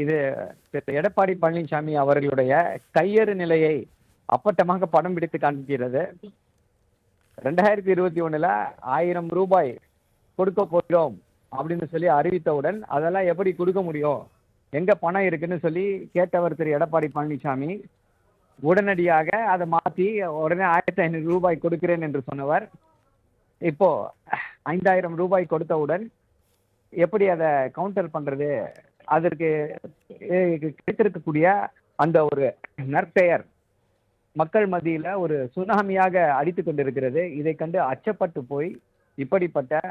இது எடப்பாடி பழனிசாமி அவர்களுடைய கையறு நிலையை அப்பட்டமாக படம் பிடித்து காண்பிக்கிறது. 2021 1000 ரூபாய் கொடுக்க போகிறோம் அப்படின்னு சொல்லி அறிவித்தவுடன் அதெல்லாம் எப்படி கொடுக்க முடியும், எங்க பணம் இருக்குன்னு சொல்லி கேட்டவர் திரு எடப்பாடி பழனிசாமி உடனடியாக அதை மாற்றி உடனே 1500 ரூபாய் கொடுக்கிறேன் என்று சொன்னவர் இப்போ 5000 ரூபாய் கொடுத்தவுடன் எப்படி அதை கவுண்டர் பண்றது, அதற்கு கிடைத்திருக்கக்கூடிய அந்த ஒரு நற்பெயர் மக்கள் மத்தியில ஒரு சுனாமியாக அடித்து கொண்டிருக்கிறது. இதை கண்டு அச்சப்பட்டு போய் இப்படிப்பட்ட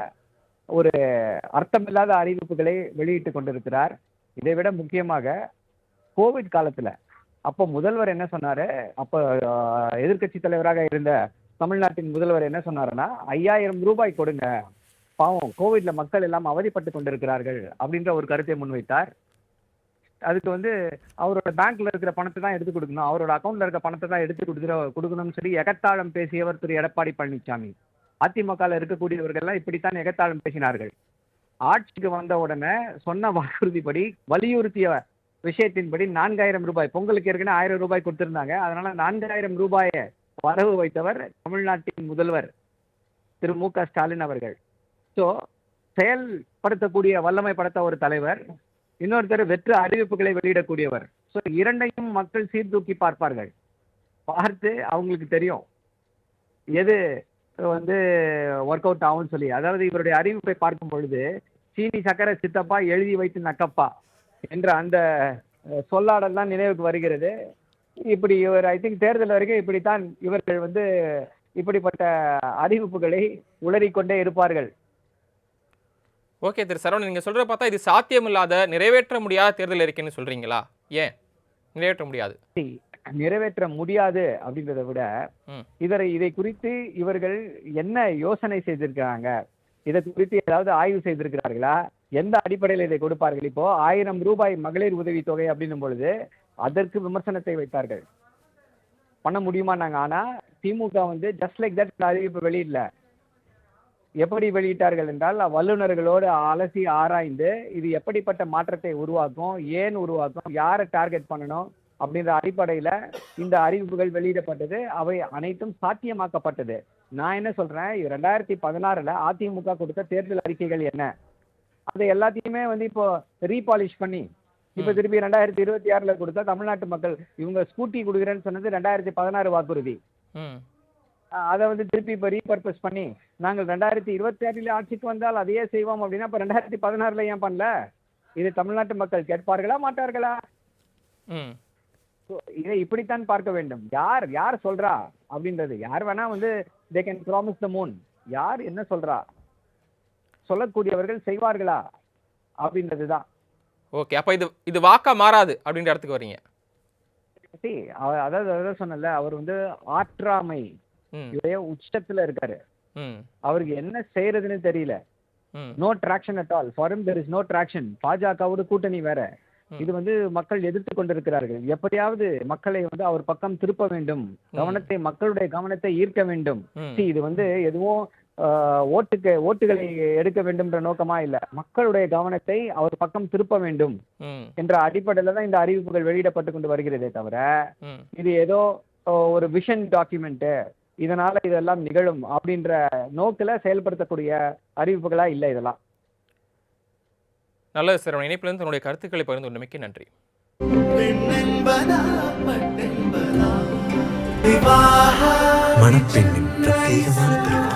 ஒரு அர்த்தமில்லாத அறிவிப்புகளை வெளியிட்டு கொண்டிருக்கிறார். இதை விட முக்கியமாக கோவிட் காலத்துல அப்போ முதல்வர் என்ன சொன்னாரு, அப்போ எதிர்க்கட்சி தலைவராக இருந்த தமிழ்நாட்டின் முதல்வர் என்ன சொன்னாருன்னா 5000 ரூபாய் கொடுங்க, பாவம் கோவிட்ல மக்கள் எல்லாம் அவதிப்பட்டு கொண்டிருக்கிறார்கள் அப்படின்ற ஒரு கருத்தை முன்வைத்தார். அதுக்கு அவரோட பேங்க்ல இருக்கிற பணத்தை தான் எடுத்து கொடுக்கணும், அவரோட அக்கௌண்ட்ல இருக்க பணத்தை தான் எடுத்து கொடுக்கணும்னு சொல்லி எகத்தாளம் பேசியவர் திரு எடப்பாடி பழனிசாமி. அதிமுகவில் இருக்கக்கூடியவர்கள்லாம் இப்படித்தான் எகத்தாளம் பேசினார்கள். ஆட்சிக்கு வந்த உடனே சொன்ன வாக்குறுதிப்படி வலியுறுத்திய விஷயத்தின்படி 4000 ரூபாய், பொங்கலுக்கு ஏற்கனவே 1000 ரூபாய் கொடுத்திருந்தாங்க, அதனால 4000 ரூபாயை வரவு வைத்தவர் தமிழ்நாட்டின் முதல்வர் திரு மு க ஸ்டாலின் அவர்கள். ஸோ செயல்படுத்தக்கூடிய வல்லமை படைத்த ஒரு தலைவர், இன்னொருத்தர் வெற்று அறிவிப்புகளை வெளியிடக்கூடியவர். ஸோ இரண்டையும் மக்கள் சீர்தூக்கி பார்ப்பார்கள். பார்த்து அவங்களுக்கு தெரியும் எது ஒர்க் அவுட் ஆகும்னு சொல்லி. அதாவது இவருடைய அறிவிப்பை பார்க்கும் பொழுது சீனி சக்கரை சித்தப்பா எழுதி வைத்து நக்கப்பா என்ற அந்த சொல்லாடல் தான் நினைவுக்கு வருகிறது. இப்படி இவர் ஐ திங்க் தேர்தல் வரைக்கும் இப்படித்தான் இவர்கள் இப்படிப்பட்ட அறிவிப்புகளை உளறிக்கொண்டே இருப்பார்கள். ஓகே திரு சரவணன், நீங்கள் சொல்கிற பார்த்தா இது சாத்தியமில்லாத நிறைவேற்ற முடியாத தேர்தல் அறிக்கைன்னு சொல்கிறீங்களா? ஏன் நிறைவேற்ற முடியாது? நிறைவேற்ற முடியாது அப்படின்றத விட இதை குறித்து இவர்கள் என்ன யோசனை செய்திருக்கிறாங்க, இதை குறித்து ஏதாவது ஆய்வு செய்திருக்கிறார்களா, எந்த அடிப்படையில் இதை கொடுப்பார்கள்? இப்போ 1000 ரூபாய் மகளிர் உதவித்தொகை அப்படின்னும் பொழுது அதற்கு விமர்சனத்தை வைத்தார்கள், பண்ண முடியுமான்னாங்க. ஆனா திமுக ஜஸ்ட் லைக் தட் அறிவிப்பு வெளியிடல. எப்படி வெளியிட்டார்கள் என்றால் வல்லுநர்களோடு அலசி ஆராய்ந்து இது எப்படிப்பட்ட மாற்றத்தை உருவாக்கும், ஏன் உருவாக்கும், யாரை டார்கெட் பண்ணணும் அப்படின்ற அடிப்படையில இந்த அறிவிப்புகள் வெளியிடப்பட்டது. அவை அனைத்தும் சாத்தியமாக்கப்பட்டது. நான் என்ன சொல்றேன், 2016 அதிமுக கொடுத்த தேர்தல் அறிக்கைகள் என்ன, அதை எல்லாத்தையுமே இப்போ ரீபாலிஷ் பண்ணி இப்ப திருப்பி 2026 கொடுத்தா தமிழ்நாட்டு மக்கள் இவங்க ஸ்கூட்டி கொடுக்குறேன்னு சொன்னது 2016 வாக்குறுதி. அதை திருப்பி இப்ப ரீபர்பஸ் பண்ணி நாங்கள் 2026 ஆட்சிக்கு வந்தால் அதையே செய்வோம் அப்படின்னா இப்ப 2016 ஏன் பண்ணல? இது தமிழ்நாட்டு மக்கள் கேட்பார்களா மாட்டார்களா? இதை இப்படித்தான் பார்க்க வேண்டும். யார் யார் சொல்றா அப்படின்றது, யார் வேணா they can promise the moon, யார் என்ன சொல்றா, சொல்லக்கூடியவர்கள் செய்வார்களா அப்படின்றதுதான். ஓகே, அப்ப இது வாக்கா மாறாது அப்படின்ற இடத்துக்கு வரீங்க. அதாவது சொன்னல, அவர் ஆற்றாமை உச்சத்துல இருக்காரு. அவருக்கு என்ன செய்யறதுன்னு தெரியல. No traction at all. For him there is no traction. பாஜகவோட கூட்டணி வேற. இது மக்கள் எதிர்த்து கொண்டிருக்கிறார்கள். எப்படியாவது மக்களை அவர் பக்கம் திருப்ப வேண்டும், மக்களுடைய கவனத்தை ஈர்க்க வேண்டும். இது எதுவும் ஓட்டுகளை எடுக்க வேண்டும்ன்ற நோக்கமா இல்ல, மக்களுடைய கவனத்தை அவர் பக்கம் திருப்ப வேண்டும் என்ற அடிப்படையில தான் இந்த அறிவிப்புகள் வெளியிடப்பட்டு கொண்டு வருகிறதே தவிர இது ஏதோ ஒரு விஷன் டாக்குமெண்ட், இதனால இதெல்லாம் நிகழும் அப்படின்ற நோக்கில செயல்படுத்தக்கூடிய அறிவிப்புகளா இல்ல இதெல்லாம். நல்லது சார், இணைப்பிலிருந்து தன்னுடைய கருத்துக்களை பகிர்ந்து கொண்டமைக்கு நன்றி. மணப்பெண்ணின் பிரத்யேகமான திருமணம்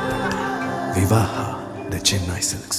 விவாஹா தி சென்னை சில்க்ஸ்.